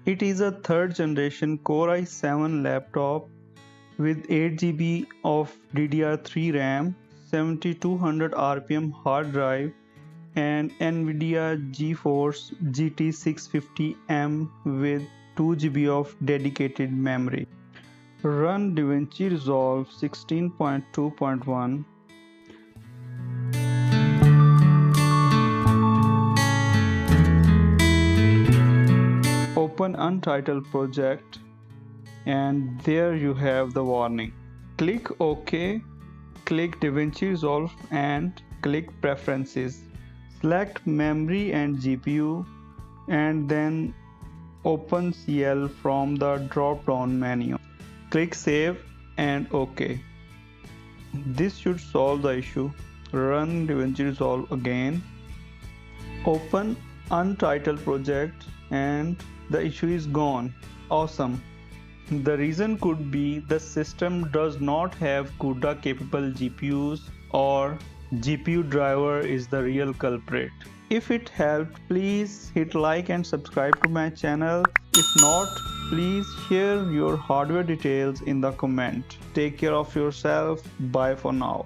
It is a third generation Core i7 laptop with 8 GB of DDR3 RAM, 7200 RPM hard drive, and NVIDIA GeForce GT 650M with 2 GB of dedicated memory. Run DaVinci Resolve 16.2.1. Open Untitled Project, and there you have the warning. Click OK, click DaVinci Resolve and click Preferences. Select Memory and GPU and then open CL from the drop down menu. Click Save and OK. This should solve the issue. Run DaVinci Resolve again. Open Untitled Project and the issue is gone. Awesome. The reason could be the system does not have CUDA capable GPUs, or GPU driver is the real culprit. If it helped, please hit like and subscribe to my channel. If not, please share your hardware details in the comment. Take care of yourself. Bye for now.